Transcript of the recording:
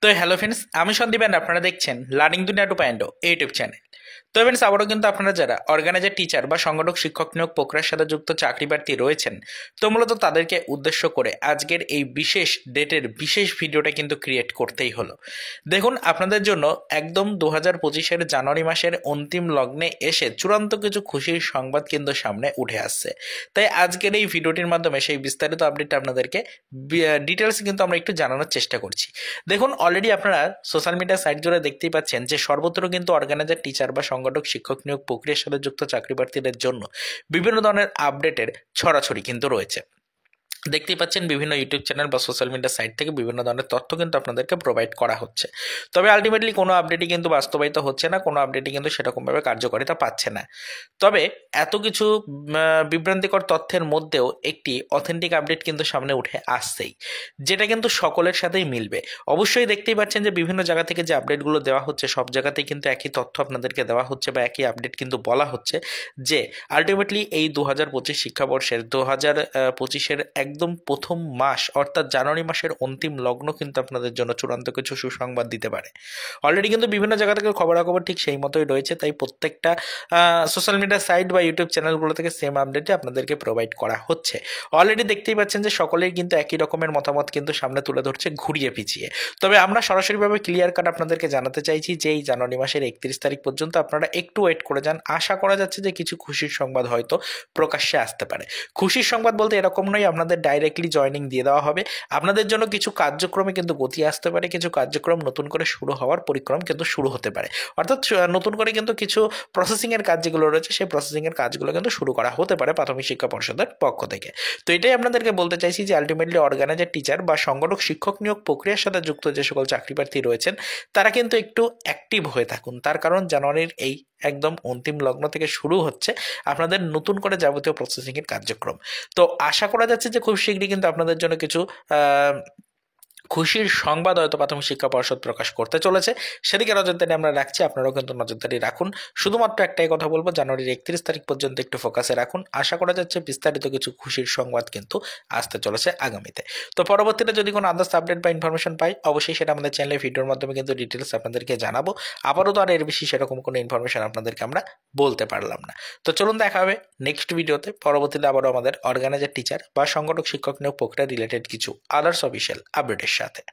তো hello friends, আমি Sandeep and আপনারা দেখছেন লার্নিং দুনিয়া 2.0 ইউটিউব চ্যানেল। তো ফ্রেন্ডস, আবারও কিন্তু আপনারা যারা অর্গানাইজার টিচার বা সংগঠক শিক্ষক নিয়োগ প্রক্রিয়ার সাথে যুক্ত চাকরি প্রার্থী রয়েছেন, তো মূলত তাদেরকে উদ্দেশ্য করে আজকের এই বিশেষ ডেটের বিশেষ ভিডিওটা কিন্তু ক্রিয়েট করতেই হলো। দেখুন, আপনাদের জন্য একদম 2025-এর জানুয়ারি মাসের অন্তিম লগ্নে এসে চূড়ান্ত কিছু খুশির সংবাদ কিন্তু সামনে উঠে আসছে। তাই আজকের এই ভিডিওটির মাধ্যমে সেই বিস্তারিত আপডেট আপনাদেরকে ডিটেলস কিন্তু আমরা একটু জানানোর চেষ্টা করছি। দেখুন, অলরেডি আপনারা সোশ্যাল মিডিয়া সাইট জুড়ে দেখতেই পাচ্ছেন যে সর্বত্র কিন্তু অর্গানাইজার টিচার বা সংগঠক শিক্ষক নিয়োগ প্রক্রিয়ার সাথে যুক্ত চাকরি প্রার্থীদের জন্য বিভিন্ন ধরনের আপডেটের ছড়াছড়ি কিন্তু রয়েছে। দেখতেই পাচ্ছেন বিভিন্ন ইউটিউব চ্যানেল বা সোশ্যাল মিডিয়া সাইট থেকে বিভিন্ন ধরনের তথ্য কিন্তু আপনাদেরকে প্রোভাইড করা হচ্ছে। তবে আলটিমেটলি কোনো আপডেটই কিন্তু বাস্তবায়িত হচ্ছে না, কোনো আপডেটই কিন্তু সেরকমভাবে কার্যকারিতা পাচ্ছে না। তবে এত কিছু বিভ্রান্তিকর তথ্যের মধ্যেও একটি অথেন্টিক আপডেট কিন্তু সামনে উঠে আসছেই, যেটা কিন্তু সকলের সাথেই মিলবে। অবশ্যই দেখতেই পাচ্ছেন যে বিভিন্ন জায়গা থেকে যে আপডেটগুলো দেওয়া হচ্ছে, সব জায়গাতেই কিন্তু একই তথ্য আপনাদেরকে দেওয়া হচ্ছে বা একই আপডেট কিন্তু বলা হচ্ছে যে আলটিমেটলি এই 2025 শিক্ষাবর্ষের 2025-এর একদম প্রথম মাস অর্থাৎ জানুয়ারি মাসের অন্তিম লগ্ন কিন্তু আপনাদের জন্য চূড়ান্ত কিছু সুসংবাদ দিতে পারে। অলরেডি কিন্তু বিভিন্ন জায়গা থেকে খবরাখবর ঠিক সেই মতোই রয়েছে, তাই প্রত্যেকটা সোশ্যাল মিডিয়া সাইট বা ইউটিউব চ্যানেলগুলো থেকে সেম আপডেটই আপনাদেরকে প্রোভাইড করা হচ্ছে। অলরেডি দেখতেই পাচ্ছেন যে সকলেই কিন্তু একই রকমের মতামত কিন্তু সামনে তুলে ধরছে ঘুরিয়ে পিছিয়ে। তবে আমরা সরাসরিভাবে ক্লিয়ার কাট আপনাদেরকে জানাতে চাইছি যে এই জানুয়ারি মাসের 31 তারিখ পর্যন্ত আপনারা একটু ওয়েট করে যান। আশা করা যাচ্ছে যে কিছু খুশির সংবাদ হয়তো প্রকাশ্যে আসতে পারে। খুশির সংবাদ বলতে এরকম নয় আপনাদের ডাইরেক্টলি জয়েনিং দিয়ে দেওয়া হবে, আপনাদের জন্য কিছু কার্যক্রমে কিন্তু গতি আসতে পারে, কিছু কার্যক্রম নতুন করে শুরু হওয়ার পরিক্রম কিন্তু শুরু হতে পারে। অর্থাৎ নতুন করে কিন্তু কিছু প্রসেসিংয়ের কাজ যেগুলো রয়েছে সেই প্রসেসিংয়ের কাজগুলো কিন্তু শুরু করা হতে পারে প্রাথমিক শিক্ষা পর্ষদের পক্ষ থেকে। তো এটাই আপনাদেরকে বলতে চাইছি যে আলটিমেটলি অর্গানাইজার টিচার বা সংগঠক শিক্ষক নিয়োগ প্রক্রিয়ার সাথে যুক্ত যে সকল চাকরি প্রার্থী রয়েছেন তারা কিন্তু একটু অ্যাক্টিভ হয়ে থাকুন। তার কারণ জানুয়ারির এই একদম অন্তিম লগ্ন থেকে শুরু হচ্ছে আপনাদের নতুন করে যাবতীয় প্রসেসিংয়ের কার্যক্রম। তো আশা করা যাচ্ছে যে খুব শীঘ্রই কিন্তু আপনাদের জন্য কিছু খুশির সংবাদ হয়তো প্রাথমিক শিক্ষা পর্ষদ প্রকাশ করতে চলেছে। সেদিকে নজরদারি আমরা রাখছি, আপনারাও কিন্তু নজরদারি রাখুন। শুধুমাত্র একটাই কথা বলবো, জানুয়ারির 31 তারিখ পর্যন্ত একটু ফোকাসে রাখুন। আশা করা যাচ্ছে বিস্তারিত কিছু খুশির সংবাদ কিন্তু আসতে চলেছে আগামীতে। তো পরবর্তীতে যদি কোনো আদার্স আপডেট বা ইনফরমেশন পাই, অবশ্যই সেটা আমাদের চ্যানেলে ভিডিওর মাধ্যমে কিন্তু ডিটেলস আপনাদেরকে জানাবো। আবারও তো আর এর বেশি সেরকম কোনো ইনফরমেশন আপনাদেরকে আমরা বলতে পারলাম না। তো চলুন দেখা হবে নেক্সট ভিডিওতে। পরবর্তীতে আবারও আমাদের অর্গানাইজার টিচার বা সংগঠক শিক্ষক নিয়োগ প্রক্রিয়া রিলেটেড কিছু আদার্স অফিসিয়াল আপডেটের সাথে।